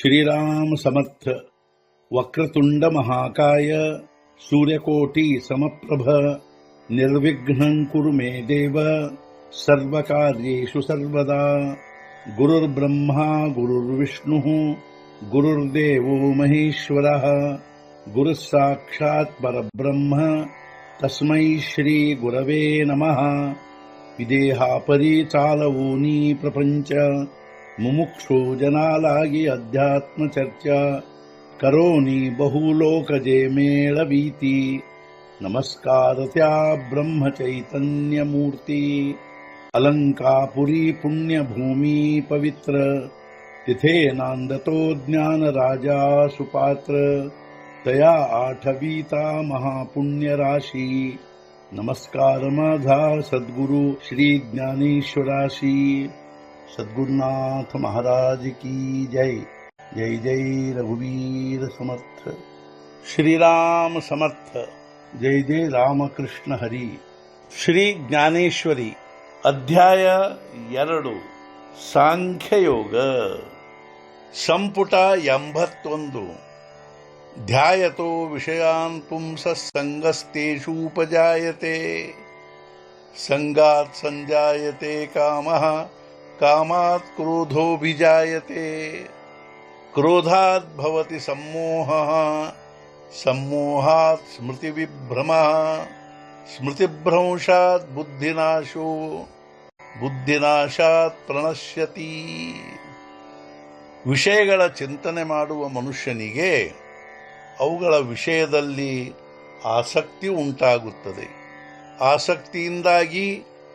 श्रीराम समर्थ। वक्रतुंड महाकाय सूर्यकोटि समप्रभ निर्विघ्नं कुरु मे देव सर्वकार्येषु सर्वदा। गुरुर्ब्रह्मा गुरुर्विष्णुः गुरुर्देवो महेश्वरः गुरुः साक्षात् परब्रह्म तस्मै श्री गुरवे नमः। विदेहापरि चालवूनी प्रपंच मुमुक्षु जनालागी अध्यात्म चर्चा करोनी बहुलोकजे मेळवीती। नमस्कार त्या ब्रह्म चैतन्य मूर्ती अलंकापुरी पुण्यभूमी पवित्र तिथे नांदतो ज्ञान राजा सुपात्र तया आठवीता महापुण्य राशी। नमस्कार माझा सद्गुरु श्री ज्ञानेश्वराशी। सद्गुरुनाथ महाराज की जय। जय जय रघुवीर समर्थ। श्रीराम समर्थ। जय जय रामकृष्ण हरी। ಶ್ರೀ ಜ್ಞಾನೇಶ್ವರಿ ಅಧ್ಯಾಯ 2 ಸಾಂಖ್ಯಯೋಗ ಸಂಪುಟ 81 ಧ್ಯಾಯತೋ ವಿಷಯಾನ್ ಪುಂಸಃ ಸಂಗಸ್ತೇಷೂಪಜಾಯತೆ ಸಂಗಾತ್ ಸಂಜಾಯತೆ ಕಾಮಃ ಕಾಮಾತ್ ಕ್ರೋಧೋಭಿಜಾಯತೆ ಕ್ರೋಧಾತ್ ಭವತಿ ಸಮ್ಮೋಹಃ ಸಮ್ಮೋಹಾತ್ ಸ್ಮೃತಿವಿಭ್ರಮಃ ಸ್ಮೃತಿಭ್ರಂಶಾತ್ ಬುದ್ಧಿನಾಶೋ ಬುದ್ಧಿನಾಶಾತ್ ಪ್ರಣಶ್ಯತಿ। ವಿಷಯಗಳ ಚಿಂತನೆ ಮಾಡುವ ಮನುಷ್ಯನಿಗೆ ಅವುಗಳ ವಿಷಯದಲ್ಲಿ ಆಸಕ್ತಿ ಉಂಟಾಗುತ್ತದೆ. ಆಸಕ್ತಿಯಿಂದಾಗಿ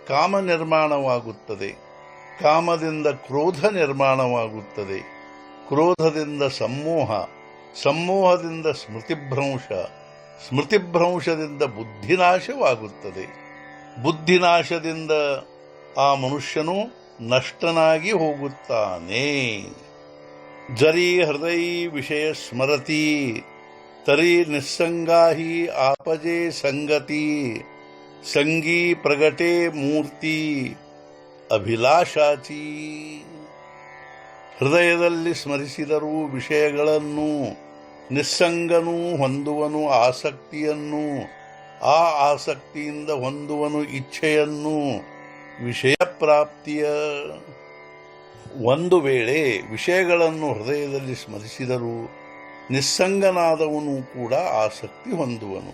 ಕಾಮ ನಿರ್ಮಾಣವಾಗುತ್ತದೆ. ಕಾಮದಿಂದ ಕ್ರೋಧ ನಿರ್ಮಾಣವಾಗುತ್ತದೆ. ಕ್ರೋಧದಿಂದ ಸಮ್ಮೋಹ, ಸಮ್ಮೋಹದಿಂದ ಸ್ಮೃತಿಭ್ರಂಶ, ಸ್ಮೃತಿಭ್ರಂಶದಿಂದ ಬುದ್ಧಿನಾಶವಾಗುತ್ತದೆ. ಬುದ್ಧಿನಾಶದಿಂದ ಆ ಮನುಷ್ಯನು ನಷ್ಟನಾಗಿ ಹೋಗುತ್ತಾನೆ. ಜರಿ ಹೃದಯ ವಿಷಯ ಸ್ಮರತಿ ತರಿ ನಿಸ್ಸಂಗಾಹಿ ಆಪಜೆ ಸಂಗತಿ ಸಂಗೀ ಪ್ರಗಟೆ ಮೂರ್ತಿ ಅಭಿಲಾಷಾಚಿ। ಹೃದಯದಲ್ಲಿ ಸ್ಮರಿಸಿದರೂ ವಿಷಯಗಳನ್ನು ನಿಸ್ಸಂಗನೂ ಹೊಂದುವನು ಆಸಕ್ತಿಯನ್ನು, ಆ ಆಸಕ್ತಿಯಿಂದ ಹೊಂದುವನು ಇಚ್ಛೆಯನ್ನು, ವಿಷಯ ಪ್ರಾಪ್ತಿಯ। ಒಂದು ವೇಳೆ ವಿಷಯಗಳನ್ನು ಹೃದಯದಲ್ಲಿ ಸ್ಮರಿಸಿದರೂ ನಿಸ್ಸಂಗನಾದವನು ಕೂಡ ಆಸಕ್ತಿ ಹೊಂದುವನು.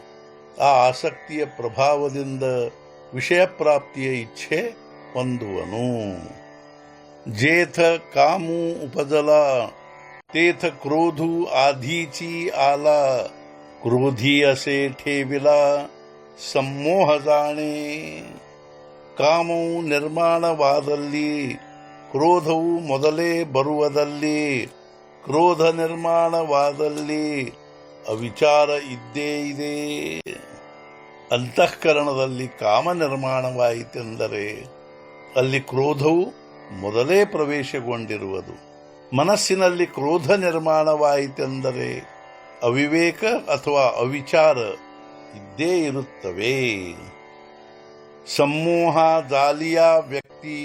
ಆ ಆಸಕ್ತಿಯ ಪ್ರಭಾವದಿಂದ ವಿಷಯ ಪ್ರಾಪ್ತಿಯ ಇಚ್ಛೆ ಹೊಂದುವನು. ಜೇಥ ಕಾಮು ಉಪಜಲ तेथ क्रोधु आधीची आला क्रोधी असे ठेविला सम्मोह जाणे। ಕಾಮವು ನಿರ್ಮಾಣವಾದಲ್ಲಿ ಕ್ರೋಧವು ಮೊದಲೇ ಬರುವುದಲ್ಲಿ, ಕ್ರೋಧ ನಿರ್ಮಾಣವಾದಲ್ಲಿ ಅವಿಚಾರ ಇದ್ದೇ ಇದೆ. ಅಂತಃಕರಣದಲ್ಲಿ ಕಾಮ ನಿರ್ಮಾಣವಾಯಿತೆಂದರೆ ಅಲ್ಲಿ ಕ್ರೋಧವು ಮೊದಲೇ ಪ್ರವೇಶಗೊಂಡಿರುವುದು. ಮನಸ್ಸಿನಲ್ಲಿ ಕ್ರೋಧ ನಿರ್ಮಾಣವಾಯಿತೆಂದರೆ ಅವಿವೇಕ ಅಥವಾ ಅವಿಚಾರ ಇದ್ದೇ ಇರುತ್ತವೆ. ಸಮ್ಮೋಹ ಜಾಲಿಯ ವ್ಯಕ್ತಿ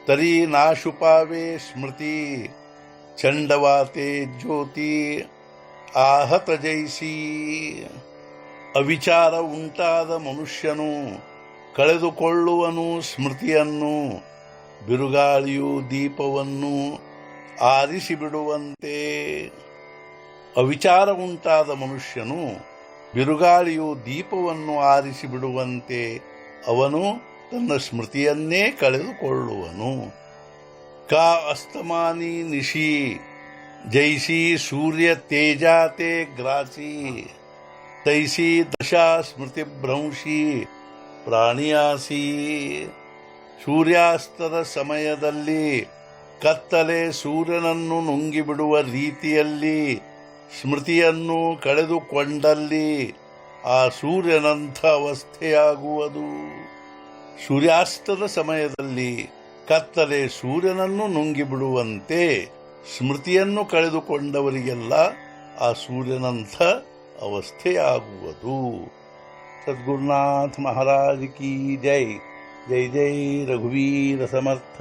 ತರಿ ನಾಶುಪಾವೆ ಸ್ಮೃತಿ ಚಂಡವಾತೆ ಜ್ಯೋತಿ ಆಹತ ಜೈಸಿ। ಅವಿಚಾರ ಉಂಟಾದ ಮನುಷ್ಯನು ಕಳೆದುಕೊಳ್ಳುವನು ಸ್ಮೃತಿಯನ್ನು. ಬಿರುಗಾಳಿಯು ದೀಪವನ್ನು ಆರಿಸಿಬಿಡುವಂತೆ. ಅವಿಚಾರ ಉಂಟಾದ ಮನುಷ್ಯನು ಬಿರುಗಾಳಿಯು ದೀಪವನ್ನು ಆರಿಸಿಬಿಡುವಂತೆ ಅವನು ತನ್ನ ಸ್ಮೃತಿಯನ್ನೇ ಕಳೆದುಕೊಳ್ಳುವನು. ಕಾ ಅಸ್ತಮಾನಿ ನಿಶಿ ಜೈಸಿ ಸೂರ್ಯ ತೇಜಾತೆ ಗ್ರಾಸಿ ತೈಸಿ ದಶಾ ಸ್ಮೃತಿಭ್ರಂಶಿ ಪ್ರಾಣಿಯಾಸಿ। ಸೂರ್ಯಾಸ್ತದ ಸಮಯದಲ್ಲಿ ಕತ್ತಲೆ ಸೂರ್ಯನನ್ನು ನುಂಗಿಬಿಡುವ ರೀತಿಯಲ್ಲಿ ಸ್ಮೃತಿಯನ್ನು ಕಳೆದುಕೊಂಡಲ್ಲಿ ಆ ಸೂರ್ಯನಂಥ ಅವಸ್ಥೆಯಾಗುವುದು. ಸೂರ್ಯಾಸ್ತದ ಸಮಯದಲ್ಲಿ ಕತ್ತಲೆ ಸೂರ್ಯನನ್ನು ನುಂಗಿಬಿಡುವಂತೆ ಸ್ಮೃತಿಯನ್ನು ಕಳೆದುಕೊಂಡವರಿಗೆಲ್ಲ ಆ ಸೂರ್ಯನಂಥ ಅವಸ್ಥೆಯಾಗುವುದು. सद्गुरुनाथ महाराज की जय। जय जय रघुवीर समर्थ।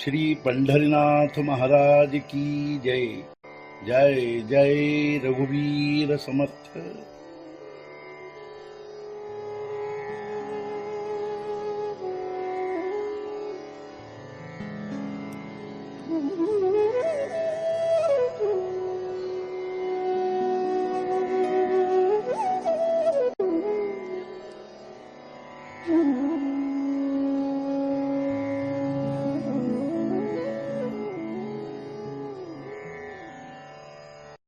श्री पंढरीनाथ महाराज की जय। जय जय रघुवीर समर्थ।